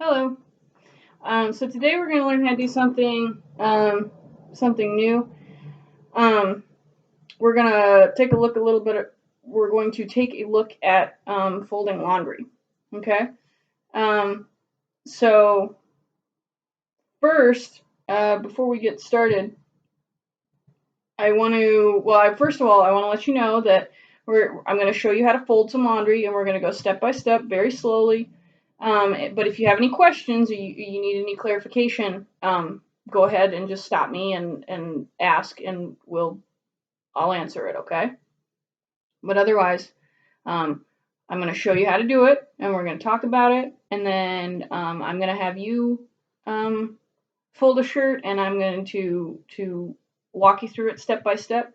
Hello. So today we're going to learn how to do something new. Um, we're going to take a look we're going to take a look at folding laundry. Okay. Um, so first, before we get started, first of all, I want to let you know that I'm going to show you how to fold some laundry, and we're going to go step by step, very slowly. But if you have any questions or you need any clarification, go ahead and just stop me and ask, and I'll answer it, okay? But otherwise, um, I'm going to show you how to do it, and we're going to talk about it, and then I'm going to have you fold a shirt, and I'm going to walk you through it step by step,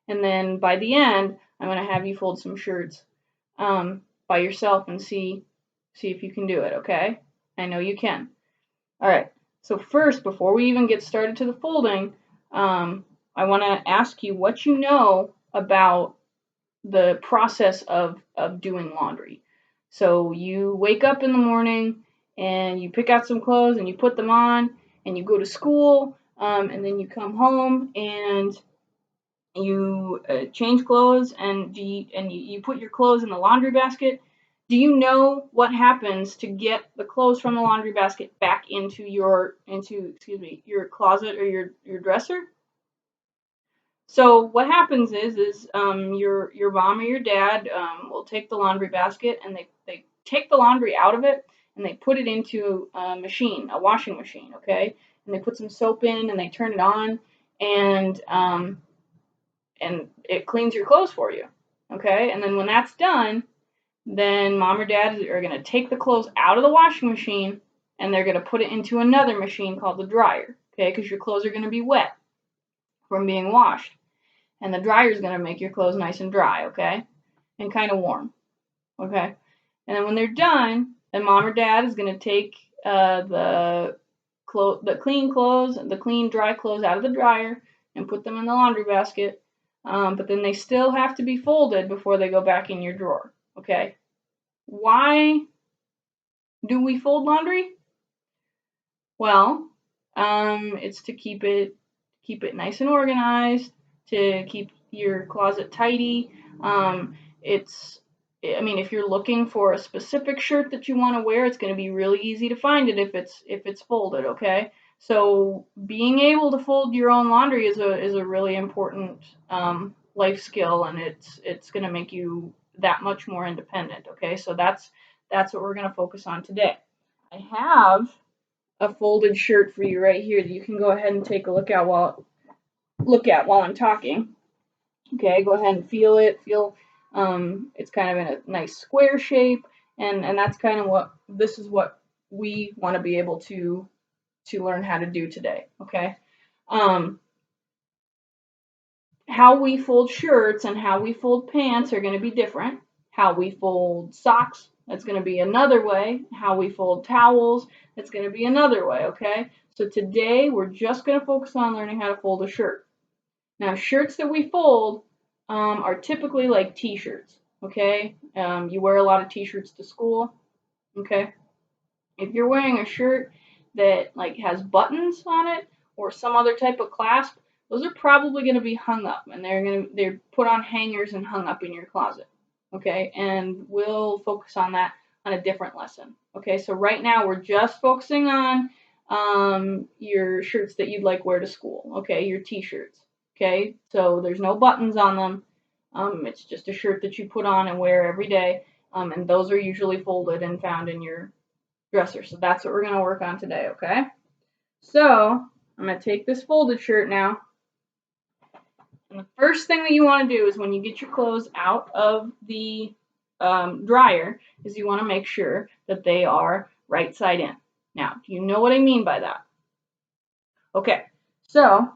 and then by the end, I'm going to have you fold some shirts by yourself and see if you can do it, okay? I know you can. All right. So first, before we even get started to the folding, I want to ask you what you know about the process of doing laundry. So you wake up in the morning and you pick out some clothes and you put them on and you go to school, and then you come home and you change clothes and you put your clothes in the laundry basket. Do you know what happens to get the clothes from the laundry basket back into your closet or your dresser? So what happens is your mom or your dad will take the laundry basket and they take the laundry out of it and they put it into a washing machine, okay? And they put some soap in and they turn it on, and it cleans your clothes for you, okay? And then when that's done, then mom or dad are going to take the clothes out of the washing machine and they're going to put it into another machine called the dryer, okay? Because your clothes are going to be wet from being washed. And the dryer is going to make your clothes nice and dry, okay? And kind of warm, okay? And then when they're done, then mom or dad is going to take the clean dry clothes out of the dryer and put them in the laundry basket. But then they still have to be folded before they go back in your drawer, okay? Why do we fold laundry? Well, it's to keep it nice and organized, to keep your closet tidy. If you're looking for a specific shirt that you want to wear, it's going to be really easy to find it if it's folded, okay? So being able to fold your own laundry is a really important life skill, and it's going to make you that much more independent, okay? So that's what we're going to focus on today. I have a folded shirt for you right here that you can go ahead and take a look at while I'm talking. Okay, go ahead and feel it. It's kind of in a nice square shape, and that's kind of what we want to be able to learn how to do today. Okay, how we fold shirts and how we fold pants are going to be different. How we fold socks, that's going to be another way. How we fold towels, that's going to be another way, okay? So today we're just going to focus on learning how to fold a shirt. Now, shirts that we fold are typically like t-shirts, okay? You wear a lot of t-shirts to school, okay? If you're wearing a shirt that like has buttons on it or some other type of clasp, those are probably going to be hung up, and they're put on hangers and hung up in your closet. Okay, and we'll focus on that on a different lesson. Okay, so right now we're just focusing on your shirts that you'd like wear to school. Okay, your t-shirts. Okay, so there's no buttons on them. It's just a shirt that you put on and wear every day. And those are usually folded and found in your dresser. So that's what we're going to work on today, okay? So I'm going to take this folded shirt now. And the first thing that you want to do is when you get your clothes out of the dryer is you want to make sure that they are right side in. Now, do you know what I mean by that? Okay, so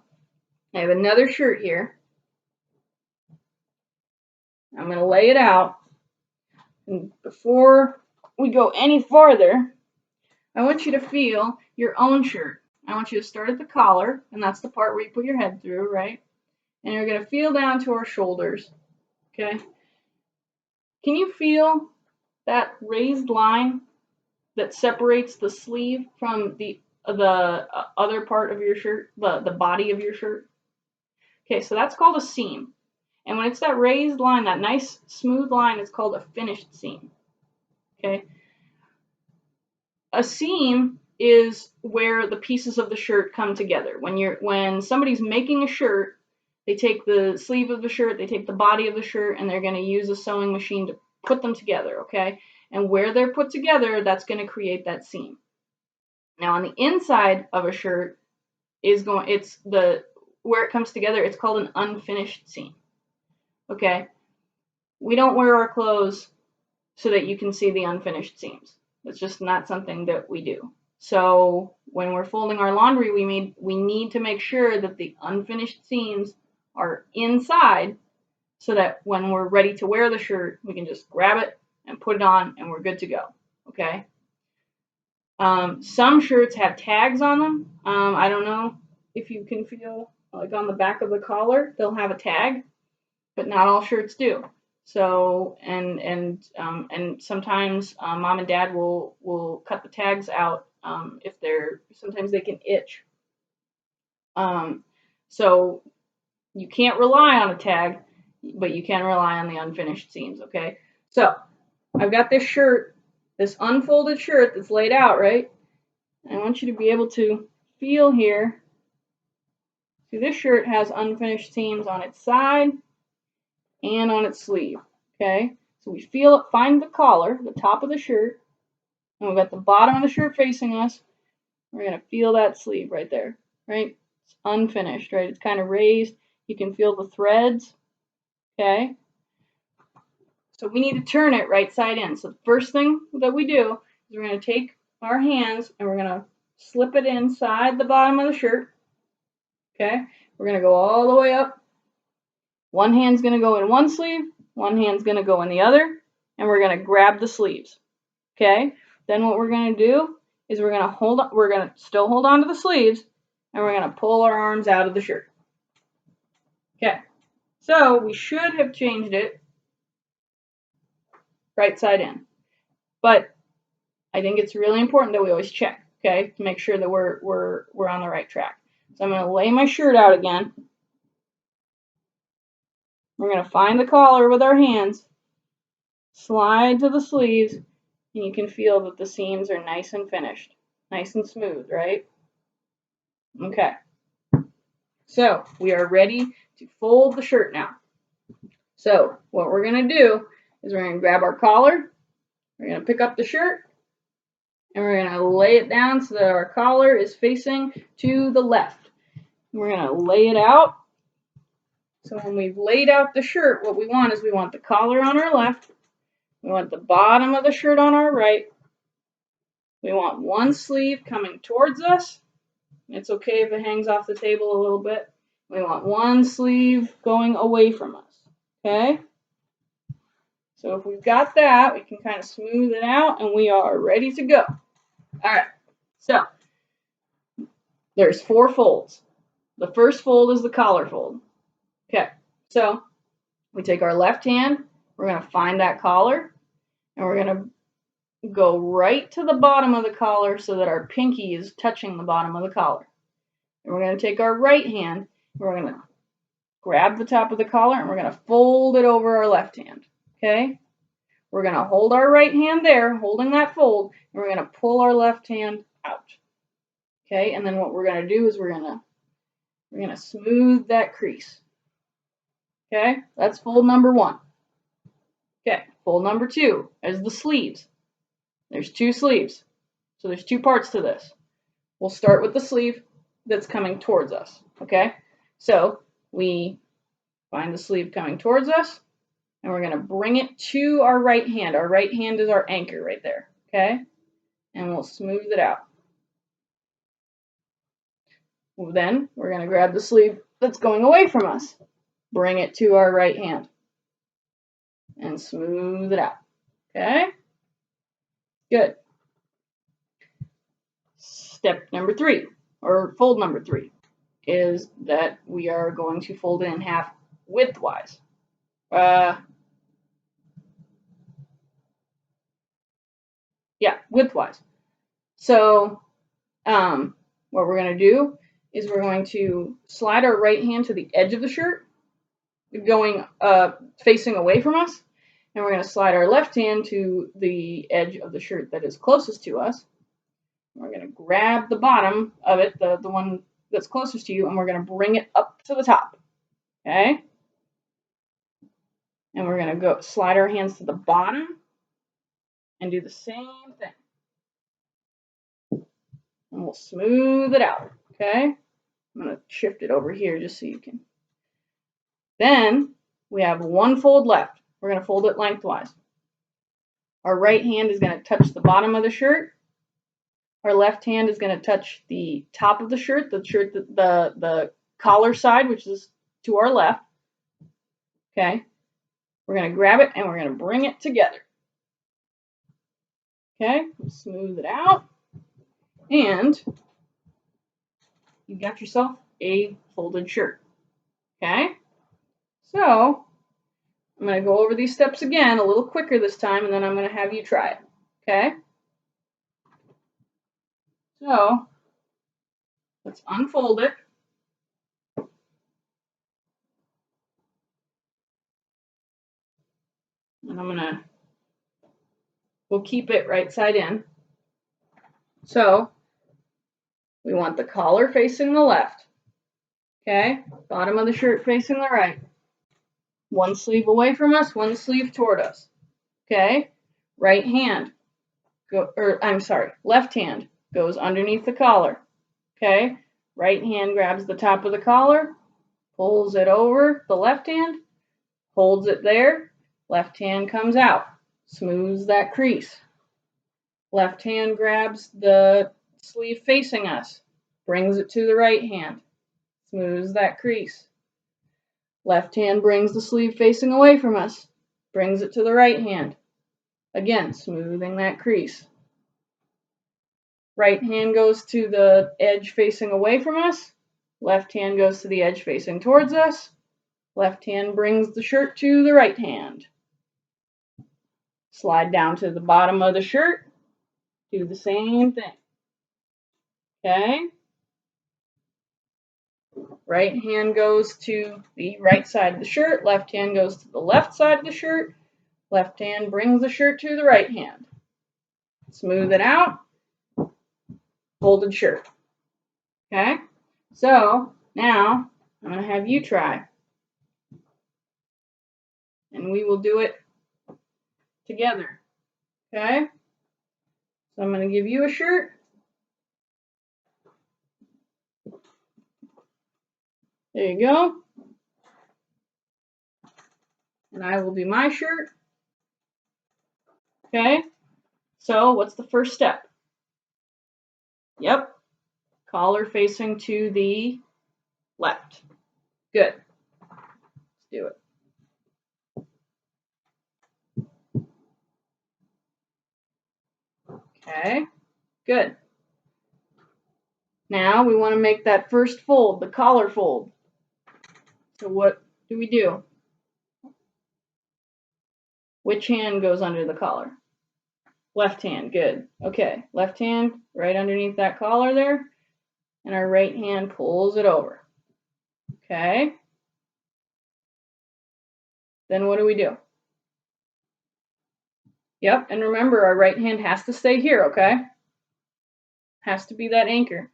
I have another shirt here. I'm going to lay it out. And before we go any farther, I want you to feel your own shirt. I want you to start at the collar, and that's the part where you put your head through, right? And you're going to feel down to our shoulders, okay? Can you feel that raised line that separates the sleeve from the other part of your shirt, the body of your shirt. Okay, so that's called a seam. And when it's that raised line, that nice smooth line, it's called a finished seam. Okay. A seam is where the pieces of the shirt come together. When somebody's making a shirt, they take the sleeve of the shirt, they take the body of the shirt, and they're going to use a sewing machine to put them together, okay? And where they're put together, that's going to create that seam. Now on the inside of a shirt where it comes together, it's called an unfinished seam. Okay? We don't wear our clothes so that you can see the unfinished seams. It's just not something that we do. So when we're folding our laundry, we need to make sure that the unfinished seams are inside so that when we're ready to wear the shirt, we can just grab it and put it on and we're good to go. Okay? Some shirts have tags on them. I don't know if you can feel, like on the back of the collar, they'll have a tag, but not all shirts do. So and sometimes mom and dad will cut the tags out if sometimes they can itch. So you can't rely on a tag, but you can rely on the unfinished seams. Okay, so I've got this shirt, this unfolded shirt that's laid out, right? I want you to be able to feel here. See, this shirt has unfinished seams on its side and on its sleeve. Okay, so we feel it, find the collar, the top of the shirt, and we've got the bottom of the shirt facing us. We're going to feel that sleeve right there, right? It's unfinished, right? It's kind of raised. You can feel the threads, okay? So we need to turn it right side in. So the first thing that we do is we're going to take our hands and we're going to slip it inside the bottom of the shirt, okay? We're going to go all the way up. One hand's going to go in one sleeve, one hand's going to go in the other, and we're going to grab the sleeves, okay? Then what we're going to do is we're going to still hold on to the sleeves, and we're going to pull our arms out of the shirt. Okay, so we should have changed it right side in, but I think it's really important that we always check, okay, to make sure that we're on the right track. So I'm going to lay my shirt out again. We're going to find the collar with our hands, slide to the sleeves, and you can feel that the seams are nice and finished, nice and smooth, right? Okay. So we are ready to fold the shirt now. So what we're going to do is we're going to grab our collar, we're going to pick up the shirt, and we're going to lay it down so that our collar is facing to the left. We're going to lay it out. So when we've laid out the shirt, what we want is we want the collar on our left, we want the bottom of the shirt on our right, we want one sleeve coming towards us. It's okay if it hangs off the table a little bit. We want one sleeve going away from us, okay? So if we've got that, we can kind of smooth it out and we are ready to go. All right, so there's 4 folds. The first fold is the collar fold. Okay, so we take our left hand, we're going to find that collar, and we're going to go right to the bottom of the collar so that our pinky is touching the bottom of the collar. And we're going to take our right hand, and we're going to grab the top of the collar, and we're going to fold it over our left hand, okay? We're going to hold our right hand there, holding that fold, and we're going to pull our left hand out, okay? And then what we're going to do is we're going to smooth that crease, okay? That's fold number 1. Okay, fold number 2 is the sleeves. There's 2 sleeves, so there's 2 parts to this. We'll start with the sleeve that's coming towards us, okay? So we find the sleeve coming towards us, and we're going to bring it to our right hand. Our right hand is our anchor right there, okay? And we'll smooth it out. Then we're going to grab the sleeve that's going away from us, bring it to our right hand, and smooth it out, okay? Good. Step number 3, or fold number 3, is that we are going to fold it in half widthwise. Yeah, widthwise. So what we're going to do is we're going to slide our right hand to the edge of the shirt, going facing away from us, and we're going to slide our left hand to the edge of the shirt that is closest to us. We're going to grab the bottom of it, the one that's closest to you, and we're going to bring it up to the top. Okay? And we're going to go slide our hands to the bottom and do the same thing. And we'll smooth it out. Okay? I'm going to shift it over here just so you can. Then we have one fold left. We're going to fold it lengthwise. Our right hand is going to touch the bottom of the shirt. Our left hand is going to touch the top of the shirt, the collar side, which is to our left. Okay? We're going to grab it and we're going to bring it together. Okay? Smooth it out. And you got yourself a folded shirt. Okay? So, I'm going to go over these steps again a little quicker this time, and then I'm going to have you try it. Okay? So, let's unfold it. And we'll keep it right side in. So, we want the collar facing the left. Okay? Bottom of the shirt facing the right. One sleeve away from us, one sleeve toward us. Okay? Right hand, left hand goes underneath the collar. Okay? Right hand grabs the top of the collar, pulls it over the left hand, holds it there, left hand comes out, smooths that crease. Left hand grabs the sleeve facing us, brings it to the right hand, smooths that crease. Left hand brings the sleeve facing away from us, brings it to the right hand, again smoothing that crease. Right hand goes to the edge facing away from us, left hand goes to the edge facing towards us, left hand brings the shirt to the right hand. Slide down to the bottom of the shirt, do the same thing. Okay? Right hand goes to the right side of the shirt, left hand goes to the left side of the shirt, left hand brings the shirt to the right hand. Smooth it out, folded shirt. Okay? So, now I'm going to have you try. And we will do it together. Okay? So I'm going to give you a shirt. There you go. And I will do my shirt. Okay? So what's the first step? Yep. Collar facing to the left. Good. Let's do it. Okay. Good. Now we want to make that first fold, the collar fold. So what do we do? Which hand goes under the collar? Left hand. Good. Okay. Left hand right underneath that collar there. And our right hand pulls it over. Okay. Then what do we do? Yep, and remember our right hand has to stay here, okay? Has to be that anchor.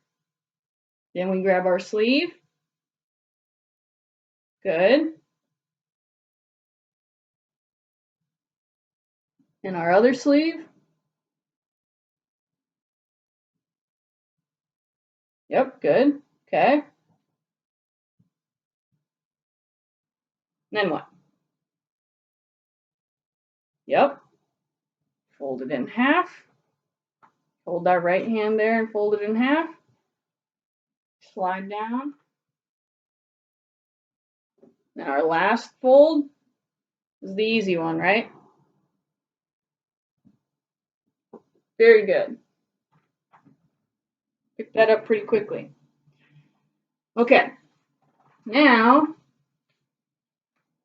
Then we grab our sleeve. Good. And our other sleeve. Yep, good. Okay. And then what? Yep. Fold it in half. Hold that right hand there and fold it in half. Slide down. And our last fold is the easy one, right? Very good. Pick that up pretty quickly. Okay. Now,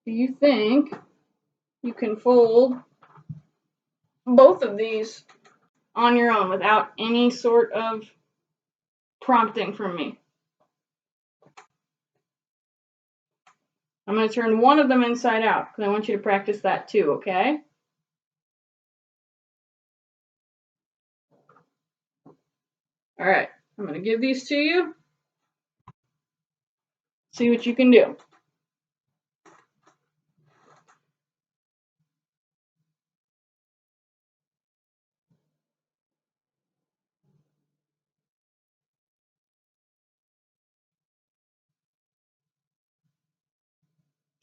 do you think you can fold both of these on your own without any sort of prompting from me. I'm going to turn one of them inside out because I want you to practice that too, okay? All right, I'm going to give these to you. See what you can do.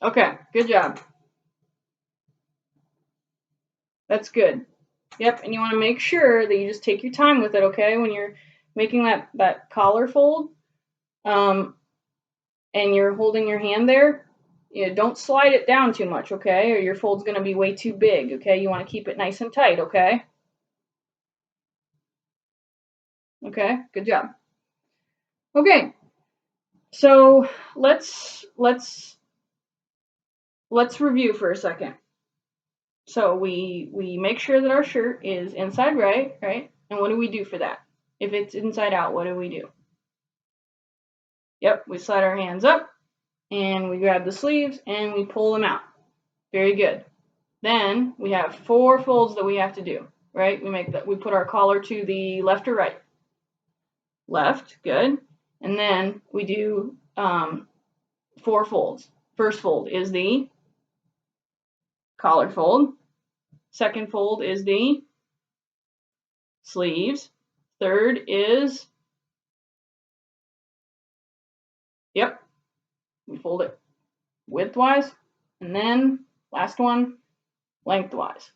Okay, good job. That's good. Yep, and you want to make sure that you just take your time with it, okay? When you're making that collar fold, and you're holding your hand there, don't slide it down too much, okay? Or your fold's going to be way too big, okay? You want to keep it nice and tight, okay? Okay, good job. Okay, so let's review for a second. So we make sure that our shirt is inside right? And what do we do for that? If it's inside out, what do we do? Yep, we slide our hands up and we grab the sleeves and we pull them out. Very good. Then we have 4 folds that we have to do, right? We put our collar to the left or right? Left, good. And then we do 4 folds. First fold is the collar fold. Second fold is the sleeves. Third is, yep, we fold it widthwise. And then last one, lengthwise.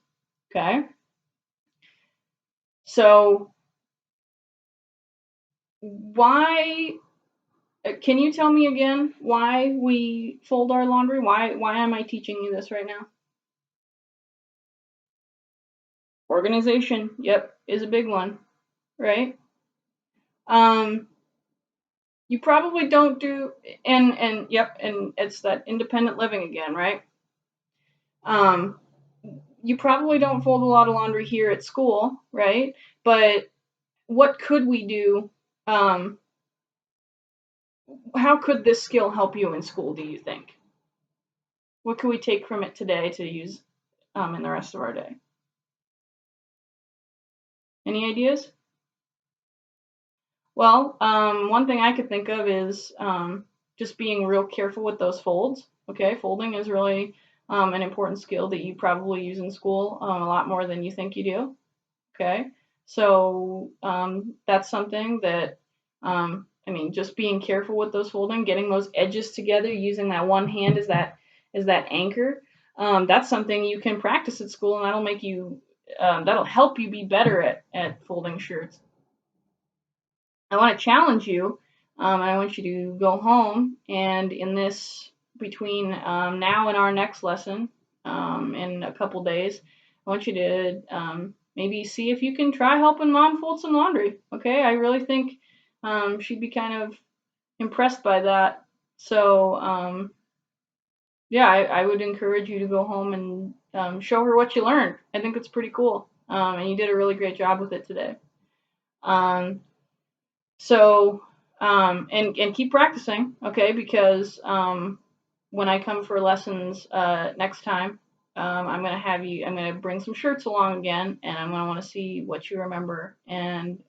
Okay? So why, can you tell me again why we fold our laundry? Why am I teaching you this right now? Organization, yep, is a big one, right? You probably don't do, and yep, and it's that independent living again, right? You probably don't fold a lot of laundry here at school, right? But what could we do? How could this skill help you in school, do you think? What could we take from it today to use in the rest of our day? Any ideas? Well, one thing I could think of is just being real careful with those folds. Okay, folding is really an important skill that you probably use in school a lot more than you think you do. Okay, so that's something that, I mean, just being careful with those folding, getting those edges together, using that one hand as that anchor. That's something you can practice at school, and that'll make you, that'll help you be better at folding shirts. I want to challenge you, and I want you to go home and in this, between now and our next lesson in a couple days, I want you to maybe see if you can try helping Mom fold some laundry. Okay, I really think she'd be kind of impressed by that. So yeah, I would encourage you to go home and show her what you learned. I think it's pretty cool, and you did a really great job with it today. So, and keep practicing, okay? Because when I come for lessons next time, I'm gonna bring some shirts along again, and I'm gonna want to see what you remember and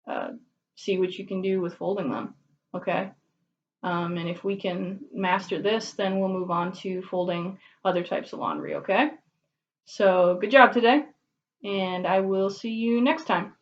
uh, see what you can do with folding them, okay? And if we can master this, then we'll move on to folding other types of laundry, okay? So good job today, and I will see you next time.